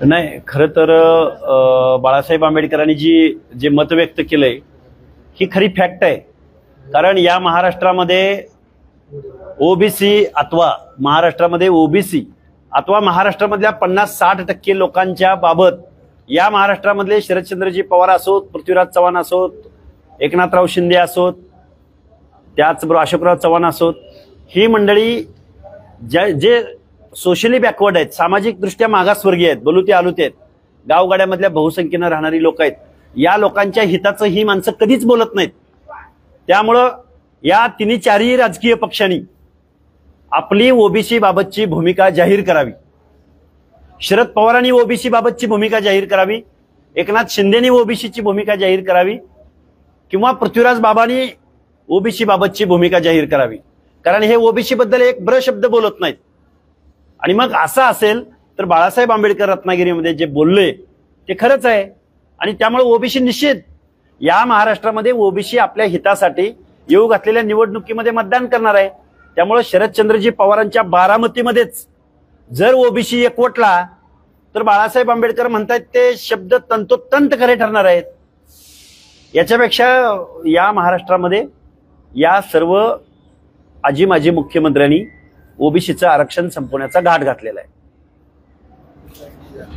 नाही, खरं तर बाळासाहेब आंबेडकरांनी जे मत व्यक्त केलंय ही खरी फॅक्ट आहे. कारण या महाराष्ट्रामध्ये ओबीसी अथवा महाराष्ट्रामधल्या 50-60% लोकांच्या बाबत या महाराष्ट्रामधले शरदचंद्रजी पवार असोत, पृथ्वीराज चव्हाण असोत, एकनाथराव शिंदे असोत, त्याचबरोबर अशोकराव चव्हाण असोत, ही मंडळी जे सोशली बॅकवर्ड आहेत, सामाजिक दृष्ट्या मागासवर्गीय आहेत, बलुते आलुते आहेत, गावगाड्यामधल्या बहुसंख्येनं राहणारी लोक आहेत. या लोकांच्या हिताचं ही माणसं कधीच बोलत नाहीत. त्यामुळं या तिन्ही चारही राजकीय पक्षांनी आपली ओबीसी बाबतची भूमिका जाहीर करावी. शरद पवारांनी ओबीसी बाबतची भूमिका जाहीर करावी, एकनाथ शिंदेनी ओबीसीची भूमिका जाहीर करावी, किंवा पृथ्वीराज बाबांनी ओबीसी बाबतची भूमिका जाहीर करावी. कारण हे ओबीसी बद्दल एक ब्र शब्द बोलत नाहीत. आणि मग असं असेल तर बाळासाहेब आंबेडकर रत्नागिरीमध्ये जे बोलले ते खरंच आहे. आणि त्यामुळे ओबीसी निश्चित या महाराष्ट्रामध्ये ओबीसी आपल्या हितासाठी येऊ घातलेल्या निवडणुकीमध्ये मतदान करणार आहे. त्यामुळे शरदचंद्रजी पवारांच्या बारामतीमध्येच जर ओबीसी एकवटला तर बाळासाहेब आंबेडकर म्हणतात ते शब्द तंतोतंत खरे ठरणार आहेत. याच्यापेक्षा या महाराष्ट्रामध्ये या सर्व आजी माजी मुख्यमंत्र्यांनी ओबीसीचं आरक्षण संपवण्याचा घाट घातलेला आहे.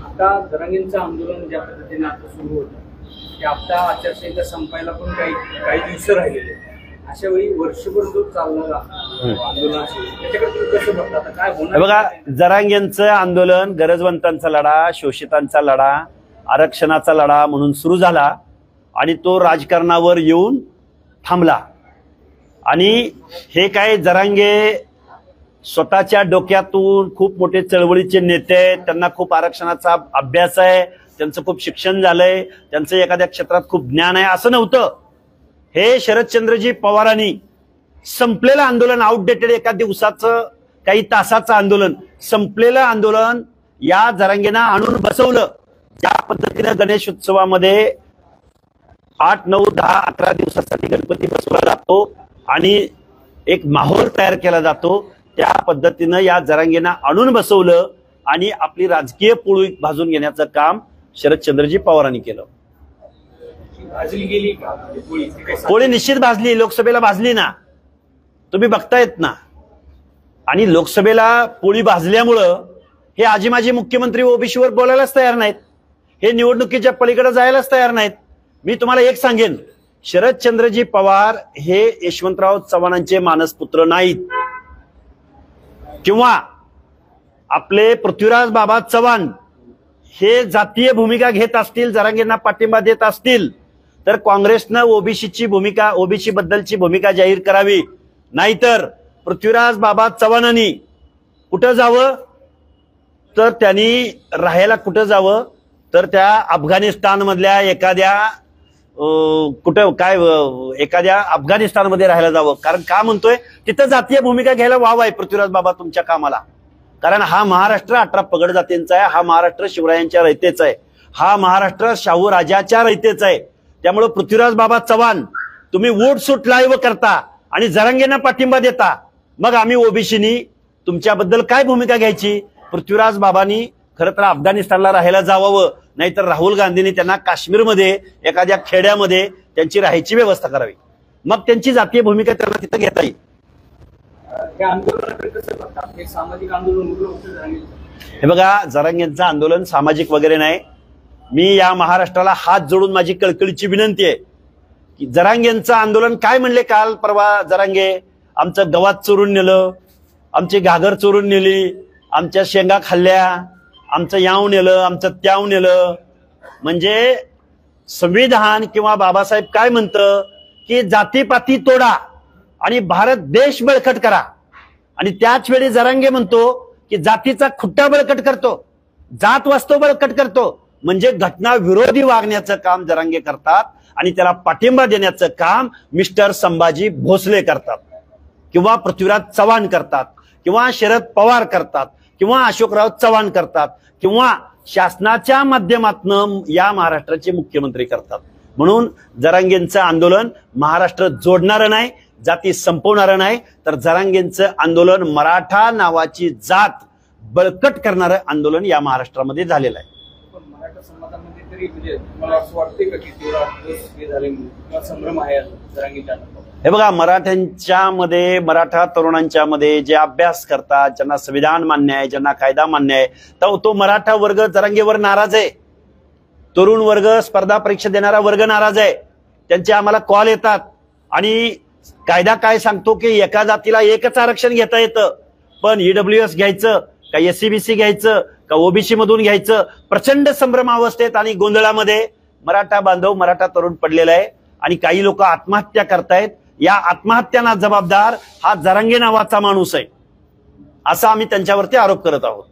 आता जरांगेंचं आंदोलन ज्या पद्धतीने आता सुरू होतं ते आता आचारसंहिता संपायला पण काही दिवस राहिलेले, अशा वेळी वर्षभर जो चालणारा आंदोलन त्याच्याकडे कसं बघता, आता काय होणार? बघा, जरांगेंचं आंदोलन गरजवंतांचा लढा, शोषितांचा लढा, आरक्षणाचा लढा म्हणून सुरू झाला आणि तो राजकारणावर येऊन थांबला. आणि हे काय जरांगे स्वतःच्या डोक्यातून खूप मोठे चळवळीचे नेते आहेत, त्यांना खूप आरक्षणाचा अभ्यास आहे, त्यांचं खूप शिक्षण झालंय, त्यांचं एखाद्या क्षेत्रात खूप ज्ञान आहे, असं नव्हतं. हे शरदचंद्रजी पवारांनी संपलेलं आंदोलन, आउटडेटेड एका दिवसाचं काही तासाचं आंदोलन, संपलेलं आंदोलन या जरांगेंना आणून बसवलं. ज्या पद्धतीने गणेश उत्सवामध्ये 8, 9, 10, 11 दिवसासाठी गणपती बसवला जातो आणि एक माहोल तयार केला जातो, त्या पद्धतीनं या जरांगेंना आणून बसवलं आणि आपली राजकीय पोळी भाजून घेण्याचं काम शरदचंद्रजी पवारांनी केलं. पोळी निश्चित भाजली, लोकसभेला भाजली ना, तुम्ही बघतायत ना. आणि लोकसभेला पोळी भाजल्यामुळं हे आजी माजी मुख्यमंत्री ओबीसीवर बोलायलाच तयार नाहीत, हे निवडणुकीच्या पलीकडे जायलाच तयार नाहीत. मी तुम्हाला एक सांगेन, शरदचंद्रजी पवार हे यशवंतराव चव्हाणांचे मानसपुत्र नाहीत, किंवा आपले पृथ्वीराज बाबा चव्हाण हे जातीय भूमिका घेत असतील, जरांगेंना पाठिंबा देत असतील तर काँग्रेसनं ओबीसी बद्दलची भूमिका जाहीर करावी. नाहीतर पृथ्वीराज बाबा चव्हाणांनी कुठं जावं, तर त्यांनी राहायला कुठं जावं, तर त्या अफगाणिस्तानमधल्या एखाद्या अफगाणिस्तानमध्ये राहायला जावं. कारण का म्हणतोय, तिथं जातीय भूमिका घ्यायला वाव आहे पृथ्वीराज बाबा तुमच्या कामाला. कारण हा महाराष्ट्र 18 पगड जातींचा आहे, हा महाराष्ट्र शिवरायांच्या रयतेचा आहे, हा महाराष्ट्र शाहू राजाच्या रयतेचा आहे. त्यामुळे पृथ्वीराज बाबा चव्हाण तुम्ही वोट सूट लाईव्ह करता आणि जरांगेंना पाठिंबा देता, मग आम्ही ओबीसीनी तुमच्याबद्दल काय भूमिका घ्यायची? पृथ्वीराज बाबांनी खरं तर अफगाणिस्तानला राहायला जावावं, नाहीतर राहुल गांधींनी त्यांना काश्मीरमध्ये एखाद्या खेड्यामध्ये त्यांची राहायची व्यवस्था करावी, मग त्यांची जातीय भूमिका त्यांना तिथं घेता येईल. हे बघा, जरांगेंचं आंदोलन सामाजिक वगैरे नाही. मी या महाराष्ट्राला हात जोडून माझी कळकळीची विनंती आहे की जरांगेंचं आंदोलन काय म्हणले काल परवा जरांगे, आमचं गवात चोरून नेलं, आमची घागर चोरून नेली, आमच्या शेंगा खाल्ल्या, आमचं याव नेलं, आमचं त्याव नेलं. म्हणजे संविधान किंवा बाबासाहेब काय म्हणतं की जातीपाती तोडा आणि भारत देश बळकट करा. आणि त्याच वेळी जरांगे म्हणतो की जातीचा खुट्टा बळकट करतो, जात वास्तव बळकट करतो. म्हणजे घटना विरोधी वागण्याचं काम जरांगे करतात आणि त्याला पाठिंबा देण्याचं काम मिस्टर संभाजी भोसले करतात, किंवा पृथ्वीराज चव्हाण करतात, किंवा शरद पवार करतात, किंवा अशोकराव चव्हाण करतात, किंवा शासनाच्या माध्यमातून या महाराष्ट्राचे मुख्यमंत्री करतात. म्हणून जरांगेंचं आंदोलन महाराष्ट्र जोडणारं नाही, जाती संपवणारं नाही, तर जरांगेंचं आंदोलन मराठा नावाची जात बळकट करणारं आंदोलन या महाराष्ट्रामध्ये झालेलं आहे. समाजामध्ये तरी म्हणजे मला असं वाटते का की तेवढा हे झाले किंवा संभ्रम आहे जरांगे जाधव? हे बघा, मराठ्यांच्या मध्ये, मराठा तरुणांच्या मध्ये जे अभ्यास करतात, ज्यांना संविधान मान्य आहे, ज्यांना कायदा मान्य आहे, तर तो मराठा वर्ग जरांगेवर नाराज आहे. तरुण वर्ग, स्पर्धा परीक्षा देणारा वर्ग नाराज आहे. त्यांचे आम्हाला कॉल येतात आणि कायदा काय सांगतो की एका जातीला एकच आरक्षण घेता येतं, पण ईडब्ल्यूएस घ्यायचं का एससीबीसी घ्यायचं का ओबीसी मधून घ्यायचं. प्रचंड संभ्रमावस्थेत आणि गोंधळामध्ये मराठा बांधव, मराठा तरुण पडलेला आहे आणि काही लोक आत्महत्या करतायत. या आत्महत्यांना जबाबदार हा जरांगे नावाचा माणूस आहे, असा आम्ही त्यांच्यावरती आरोप करत आहोत.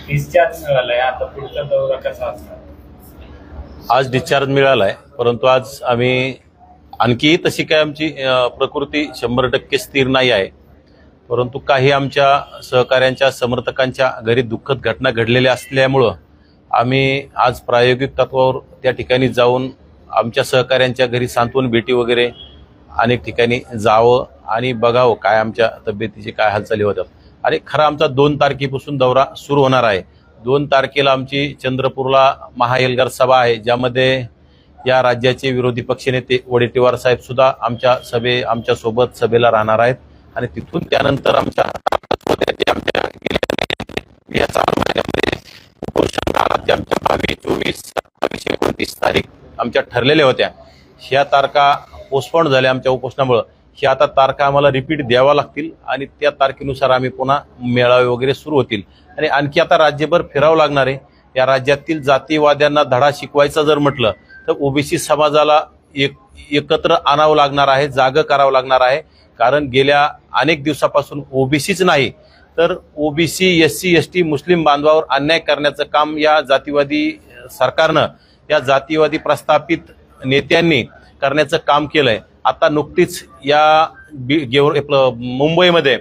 डिस्चार्ज मिळालाय, आता पुढचा दौरा कसा असणार? आज डिस्चार्ज मिळालाय, परंतु आज आम्ही आणखी तशी काय आमची प्रकृती 100% स्थिर नाही आहे. परंतु काही आमच्या सहकाऱ्यांच्या, समर्थकांच्या घरी दुःखद घटना घडलेल्या असल्यामुळं आम्ही आज प्रायोगिक तत्वावर त्या ठिकाणी जाऊन आमच्या सहकाऱ्यांच्या घरी सांत्वन भेटी वगैरे अनेक ठिकाणी जावं आणि बघावं काय आमच्या तब्येतीची काय हालचाली होतात. आणि खरा आमचा 2 तारखेपासून दौरा सुरू होणार आहे. 2 तारखेला आमची चंद्रपूरला महाएल्गार सभा आहे, ज्यामध्ये या राज्याचे विरोधी पक्षनेते वडेट्टीवार साहेब सुद्धा आमच्या सोबत सभेला राहणार आहेत. आणि तिथून त्यानंतर आमच्या उपोषण काळात आमच्या 22, 24, 27, 29 तारीख आमच्या ठरलेल्या होत्या. ह्या तारखा पोस्टपोन झाल्या आमच्या उपोषणामुळे. ह्या आता तारखा आम्हाला रिपीट द्यावा लागतील आणि त्या तारखेनुसार आम्ही पुन्हा मेळावे वगैरे सुरू होतील. आणि आणखी आता राज्यभर फिरावं लागणार आहे. या राज्यातील जातीवाद्यांना धडा शिकवायचा जर म्हटलं तर ओबीसी समाजाला एकत्र आणावं लागणार आहे, जागं करावं लागणार आहे. कारण गेल्या अनेक दिवसापासून ओबीसीच नाही तर ओबीसी, एससी, एसटी, मुस्लिम बांधवावर अन्याय करण्याचं काम या जातीवादी सरकारनं, या जातीवादी प्रस्थापित नेत्यांनी करण्याचं काम केलंय. आता नुकतीच या मुंबईमध्ये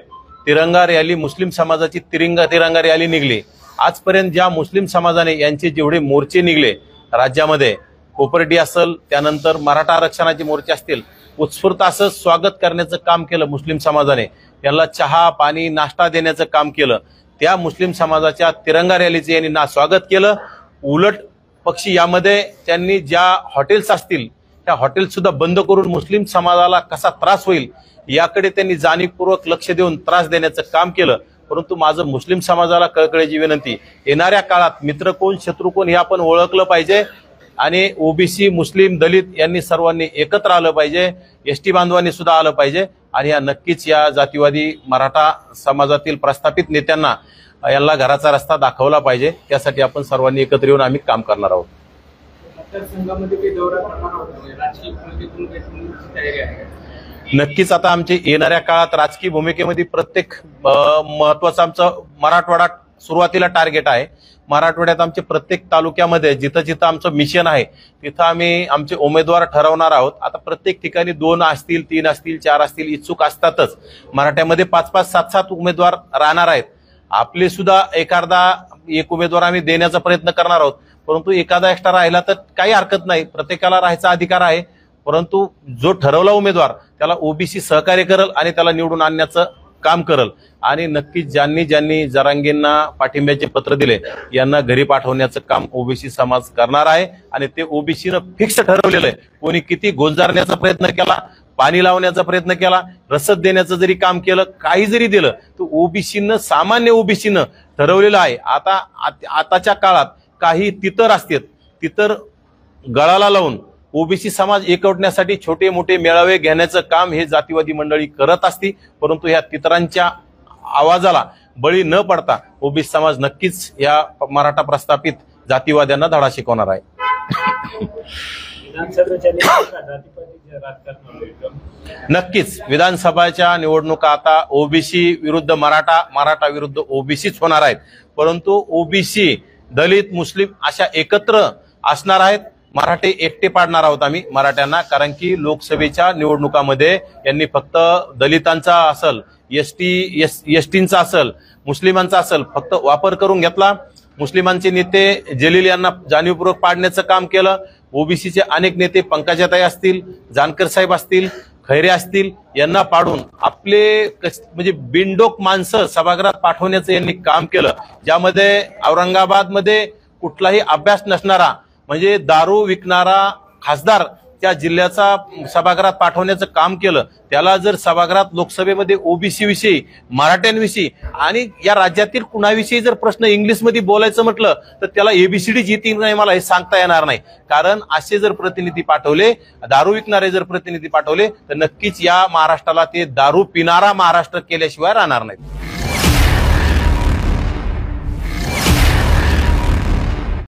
तिरंगा रॅली, मुस्लिम समाजाची तिरंगा रॅली निघली. आजपर्यंत ज्या मुस्लिम समाजाने यांचे जेवढे मोर्चे निघले राज्यामध्ये, कोपर्डी असेल, त्यानंतर मराठा आरक्षणाचे मोर्चे असतील, उत्स्फूर्त असं स्वागत करण्याचं काम केलं मुस्लिम समाजाने. त्यांना चहा, पाणी, नाश्ता देण्याचं काम केलं. त्या मुस्लिम समाजाच्या तिरंगा रॅलीचे यांनी ना स्वागत केलं, उलट पक्षी यामध्ये त्यांनी ज्या हॉटेल्स असतील त्या हॉटेल सुद्धा बंद करून मुस्लिम समाजाला कसा त्रास होईल याकडे त्यांनी जाणीवपूर्वक लक्ष देऊन त्रास देण्याचं काम केलं. परंतु माझं मुस्लिम समाजाला कळकळीची विनंती, येणाऱ्या काळात मित्र कोण, शत्रू कोण हे आपण ओळखलं पाहिजे. आणि ओबीसी, मुस्लिम, दलित यांनी सर्वांनी एकत्र आलं पाहिजे. एसटी बांधवांनी सुद्धा आलं पाहिजे. आणि या नक्कीच या जातीवादी मराठा समाजातील प्रस्थापित नेत्यांना यांना घराचा रस्ता दाखवला पाहिजे. त्यासाठी आपण सर्वांनी एकत्र येऊन आम्ही काम करणार आहोत. मतदारसंघामध्ये काही दौरा करणार आहोत, राजकीय भूमिकेतून काही तुमची तयारी आहे? नक्कीच आता आमची येणाऱ्या काळात राजकीय भूमिकेमध्ये प्रत्येक महत्वाचं आमचं मराठवाडा सुरुवातीला टार्गेट आहे. मराठवाड्यात आमचे प्रत्येक तालुक्यामध्ये जिथं जिथं आमचं मिशन आहे तिथं आम्ही आमचे उमेदवार ठरवणार आहोत. आता प्रत्येक ठिकाणी 2 असतील, 3 असतील, 4 असतील, इच्छुक असतातच. मराठ्यामध्ये 5-5, 7-7 उमेदवार राहणार आहेत. आपले सुद्धा एक उमेदवार आम्ही देण्याचा प्रयत्न करणार आहोत. परंतु एखादा एक्स्ट्रा राहिला तर काही हरकत नाही, प्रत्येकाला राहायचा अधिकार आहे. परंतु जो ठरवला उमेदवार त्याला ओबीसी सहकार्य करेल आणि त्याला निवडून आणण्याचं काम करेल. आणि नक्कीच ज्यांनी जरांगेंना पाठिंब्याचे पत्र दिले यांना घरी पाठवण्याचं काम ओबीसी समाज करणार आहे. आणि ते ओबीसीनं फिक्स ठरवलेलं आहे. कोणी किती गोंजारण्याचा प्रयत्न केला, पाणी लावण्याचा प्रयत्न केला, रसद देण्याचं जरी काम केलं, काही जरी दिलं तर ओबीसीनं, सामान्य ओबीसीनं ठरवलेलं आहे. आताच्या काळात काही तितर असतात, तितर गळाला लावून ओबीसी समाज एकवटण्यासाठी छोटे मोठे मेळावे घेण्याचं काम हे जातीवादी मंडळी करत असती. परंतु ह्या तितरांच्या आवाजाला बळी न पडता ओबीसी समाज नक्कीच या मराठा प्रस्थापित जातीवाद्यांना धडा शिकवणार आहे. नक्कीच विधानसभाच्या निवडणुका आता ओबीसी विरुद्ध मराठा, मराठा विरुद्ध ओबीसीच होणार आहेत. परंतु ओबीसी, दलित, मुस्लिम अशा एकत्र असणार आहेत. मराठे एकटे पाडणार आहोत आम्ही मराठ्यांना, कारण की लोकसभेच्या निवडणुकामध्ये यांनी फक्त दलितांचा असल, एसटींचा असल, मुस्लिमांचा असल फक्त वापर करून घेतला. मुस्लिमांचे नेते जलील यांना जाणीवपूर्वक पाडण्याचं काम केलं. ओबीसीचे अनेक नेते पंकजाताई असतील, जानकर साहेब असतील, खैरे असतील यांना पाडून आपले म्हणजे बिनडोक माणसं सभागृहात पाठवण्याचं यांनी काम केलं. ज्यामध्ये औरंगाबादमध्ये कुठलाही अभ्यास नसणारा म्हणजे दारू विकणारा खासदार त्या जिल्ह्याचा सभागृहात पाठवण्याचं काम केलं. त्याला जर सभागृहात लोकसभेमध्ये ओबीसी विषयी, मराठ्यांविषयी आणि या राज्यातील कुणाविषयी जर प्रश्न इंग्लिशमध्ये बोलायचं म्हटलं तर त्याला एबीसीडी येते नाही मला हे सांगता येणार नाही. कारण असे जर प्रतिनिधी पाठवले, दारू विकणारे जर प्रतिनिधी पाठवले तर नक्कीच या महाराष्ट्राला ते दारू पिणारा महाराष्ट्र केल्याशिवाय राहणार नाही.